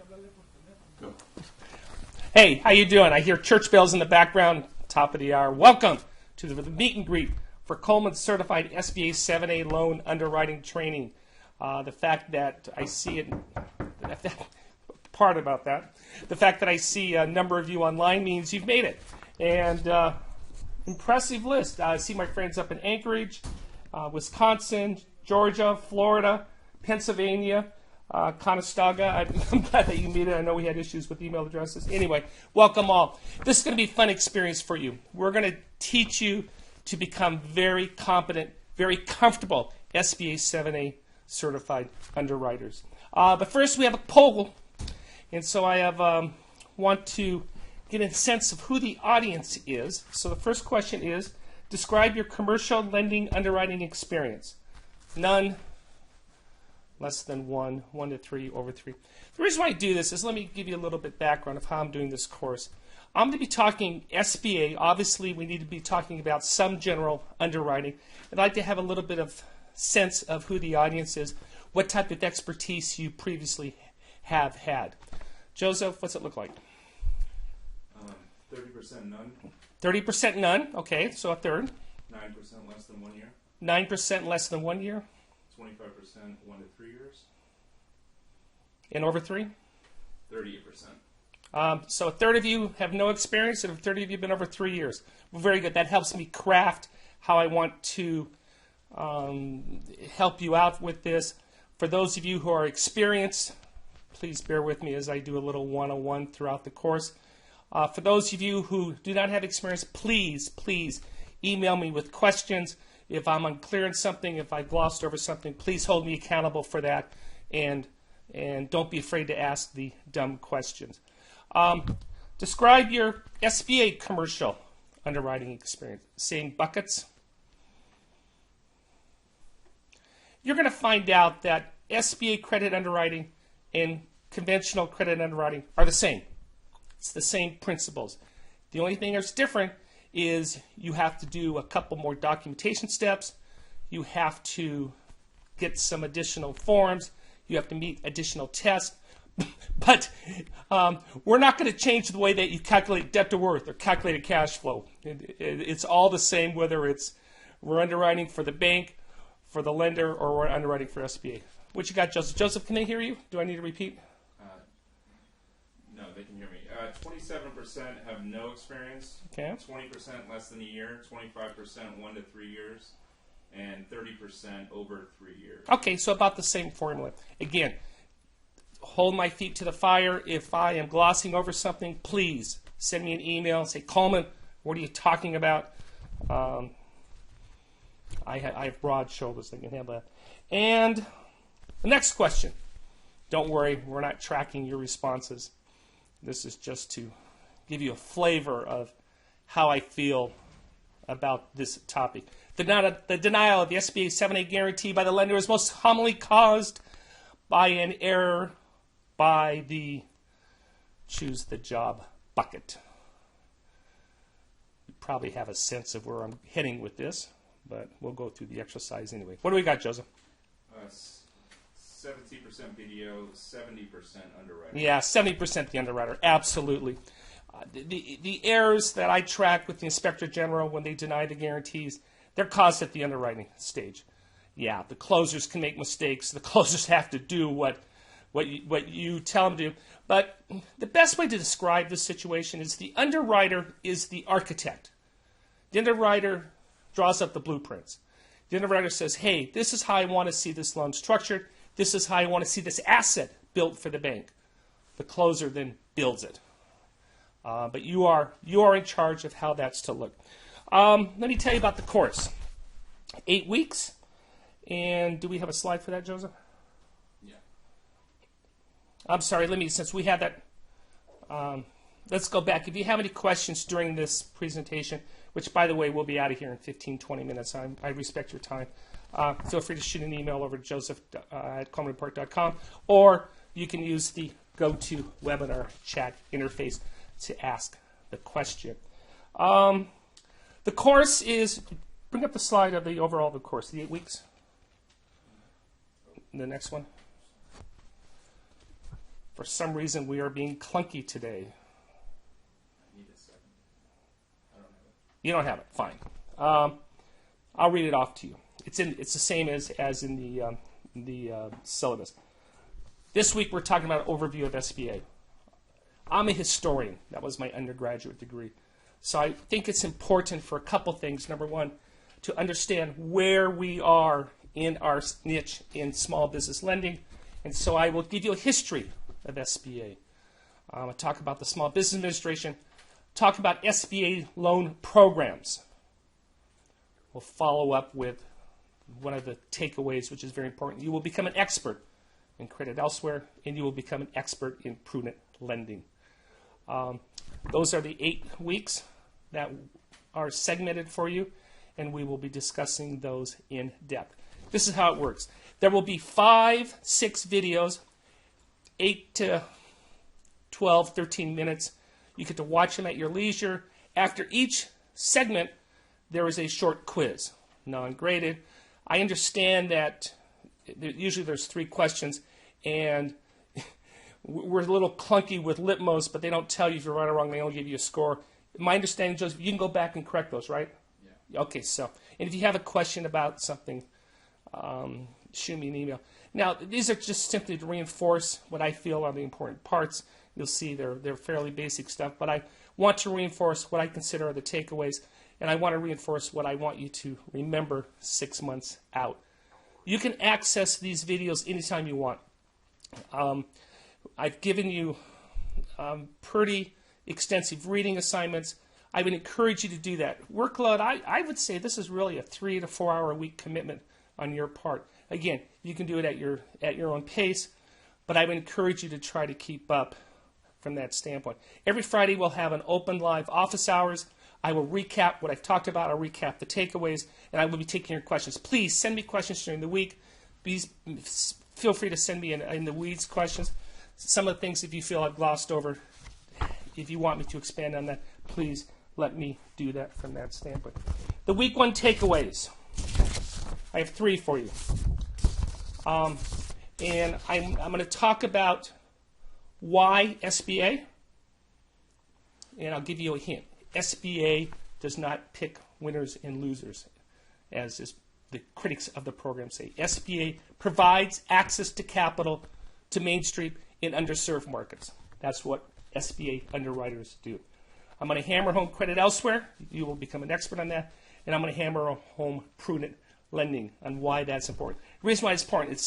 Go. Hey, how you doing? I hear church bells in the background, top of the hour. Welcome to the meet and greet for Coleman Certified SBA 7A Loan Underwriting Training. The fact that I see it, the fact that I see a number of you online means you've made it. And impressive list. I see my friends up in Anchorage, Wisconsin, Georgia, Florida, Pennsylvania, Conestoga. I'm glad that you made it. I know we had issues with email addresses. Anyway, welcome all. This is going to be a fun experience for you. We're going to teach you to become very competent, very comfortable SBA 7A certified underwriters. But first we have a poll, and so I have want to get a sense of who the audience is. So the first question is, describe your commercial lending underwriting experience. None, less than 1, 1 to 3, over 3. The reason why I do this is, let me give you a little bit background of how I'm doing this course. I'm going to be talking SBA. Obviously, we need to be talking about some general underwriting. I'd like to have a little bit of sense of who the audience is, what type of expertise you previously have had. Joseph, what's it look like? 30% none. 30% none. Okay, so a third. 9% less than 1 year. 9% less than 1 year. 25% 1 to 3 years. And over 3? 38%. So a third of you have no experience, and a third of you have been over 3 years. Well, very good. That helps me craft how I want to help you out with this. For those of you who are experienced, please bear with me as I do a little one-on-one throughout the course. For those of you who do not have experience, please email me with questions. If I'm unclear in something, if I glossed over something, please hold me accountable for that, and don't be afraid to ask the dumb questions. Describe your SBA commercial underwriting experience. Same buckets. You're going to find out that SBA credit underwriting and conventional credit underwriting are the same. It's the same principles. The only thing that's different is you have to do a couple more documentation steps. You have to get some additional forms. You have to meet additional tests. But we're not going to change the way that you calculate debt to worth or calculate cash flow. It's all the same, whether we're underwriting for the bank, for the lender, or we're underwriting for SBA. What you got, Joseph? Joseph, can they hear you? Do I need to repeat? No, they can hear me. 27% have no experience. Okay. 20% less than a year. 25% 1 to 3 years. And 30% over 3 years. Okay, so about the same formula. Again, hold my feet to the fire. If I am glossing over something, please send me an email. Say, Coleman, what are you talking about? I have broad shoulders. I can handle that. And the next question. Don't worry, we're not tracking your responses. This is just to give you a flavor of how I feel about this topic. The denial of the SBA 7A guarantee by the lender is most commonly caused by an error by the choose the job bucket. You probably have a sense of where I'm heading with this, but we'll go through the exercise anyway. What do we got, Joseph? 70% BDO, 70% underwriter. Yeah, 70% the underwriter, absolutely. The errors that I track with the Inspector General when they deny the guarantees, they're caused at the underwriting stage. Yeah, the closers can make mistakes. The closers have to do what you tell them to do. But the best way to describe this situation is the underwriter is the architect. The underwriter draws up the blueprints. The underwriter says, hey, this is how I want to see this loan structured. This is how I want to see this asset built for the bank. The closer then builds it. But you are in charge of how that's to look. Let me tell you about the course. 8 weeks. And do we have a slide for that, Joseph? Yeah. I'm sorry, since we had that, let's go back. If you have any questions during this presentation, which, by the way, we'll be out of here in 15, 20 minutes. I respect your time. Feel free to shoot an email over to joseph at colemanreport.com, or you can use the GoToWebinar chat interface to ask the question. The course is, bring up the slide of the overall of the course, the 8 weeks. The next one. For some reason, we are being clunky today. I need a second. I don't have it. You don't have it. Fine. I'll read it off to you. It's the same as in the syllabus. This week we're talking about an overview of SBA. I'm a historian. That was my undergraduate degree. So I think it's important for a couple things. Number one, to understand where we are in our niche in small business lending. And so I will give you a history of SBA. I'll talk about the Small Business Administration, talk about SBA loan programs. We'll follow up with one of the takeaways, which is very important. You will become an expert in credit elsewhere, and you will become an expert in prudent lending. Those are the 8 weeks that are segmented for you, and we will be discussing those in depth. This is how it works. There will be 5, 6 videos, 8 to 12, 13 minutes. You get to watch them at your leisure. After each segment, there is a short quiz, non-graded. I understand that usually there's 3 questions, and we're a little clunky with Litmos, but they don't tell you if you're right or wrong. They only give you a score. My understanding, Joseph, you can go back and correct those, right? Yeah. Okay, so, and if you have a question about something, shoot me an email. Now, these are just simply to reinforce what I feel are the important parts. You'll see they're fairly basic stuff, but I want to reinforce what I consider are the takeaways, and I want to reinforce what I want you to remember 6 months out. You can access these videos anytime you want. I've given you pretty extensive reading assignments. I would encourage you to do that. Workload, I would say this is really a 3 to 4 hour a week commitment on your part. Again, you can do it at your own pace, but I would encourage you to try to keep up from that standpoint. Every Friday we'll have an open live office hours. I will recap what I've talked about. I'll recap the takeaways, and I will be taking your questions. Please send me questions during the week. Please feel free to send me in the weeds questions. Some of the things, if you feel I've glossed over, if you want me to expand on that, please let me do that from that standpoint. The week 1 takeaways. I have 3 for you. And I'm going to talk about why SBA, and I'll give you a hint. SBA does not pick winners and losers, as is the critics of the program say. SBA provides access to capital to Main Street in underserved markets. That's what SBA underwriters do. I'm going to hammer home credit elsewhere. You will become an expert on that. And I'm going to hammer home prudent lending on why that's important. The reason why it's important,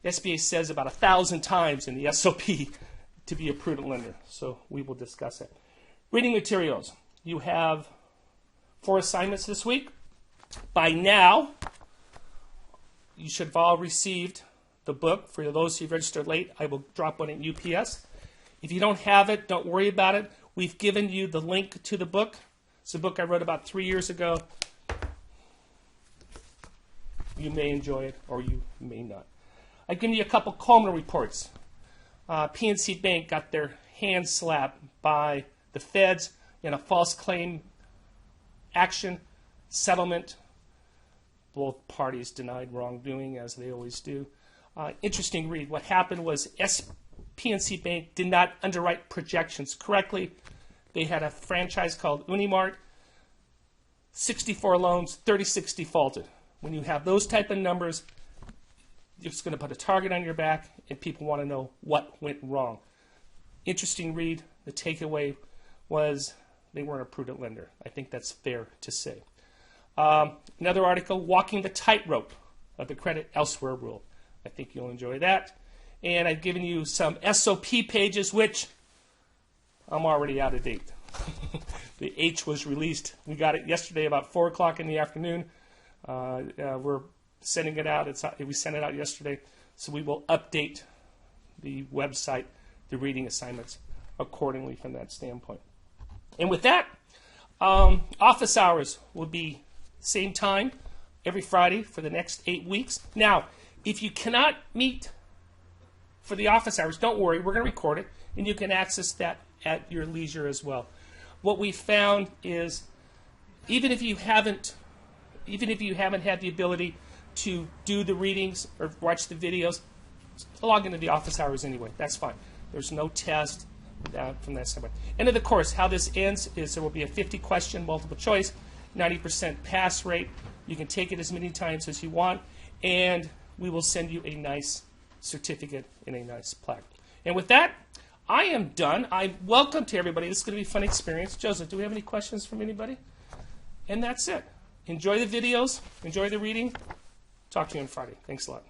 SBA says about 1,000 times in the SOP to be a prudent lender. So we will discuss it. Reading materials. You have 4 assignments this week. By now, you should have all received the book. For those who registered late, I will drop one in UPS. If you don't have it, don't worry about it. We've given you the link to the book. It's a book I wrote about 3 years ago. You may enjoy it, or you may not. I've given you a couple Coleman reports. PNC Bank got their hands slapped by the feds in a false claim action settlement. Both parties denied wrongdoing, as they always do. Interesting read. What happened was PNC Bank did not underwrite projections correctly. They had a franchise called Unimart. 64 loans, 36 defaulted. When you have those type of numbers, you're just going to put a target on your back, and people want to know what went wrong. Interesting read. The takeaway was they weren't a prudent lender. I think that's fair to say. Another article, Walking the Tightrope of the Credit Elsewhere Rule. I think you'll enjoy that. And I've given you some SOP pages, which I'm already out of date. The H was released. We got it yesterday about 4 o'clock in the afternoon. We're sending it out. We sent it out yesterday. So we will update the website, the reading assignments, accordingly from that standpoint. And with that, office hours will be same time every Friday for the next 8 weeks. Now, if you cannot meet for the office hours, don't worry. We're going to record it, and you can access that at your leisure as well. What we found is even if you haven't had the ability to do the readings or watch the videos, log into the office hours anyway. That's fine. There's no test from that standpoint. End of the course, how this ends is there will be a 50-question multiple choice, 90% pass rate. You can take it as many times as you want, and we will send you a nice certificate and a nice plaque. And with that, I am done. I welcome to everybody. This is going to be a fun experience. Joseph, do we have any questions from anybody? And that's it. Enjoy the videos. Enjoy the reading. Talk to you on Friday. Thanks a lot.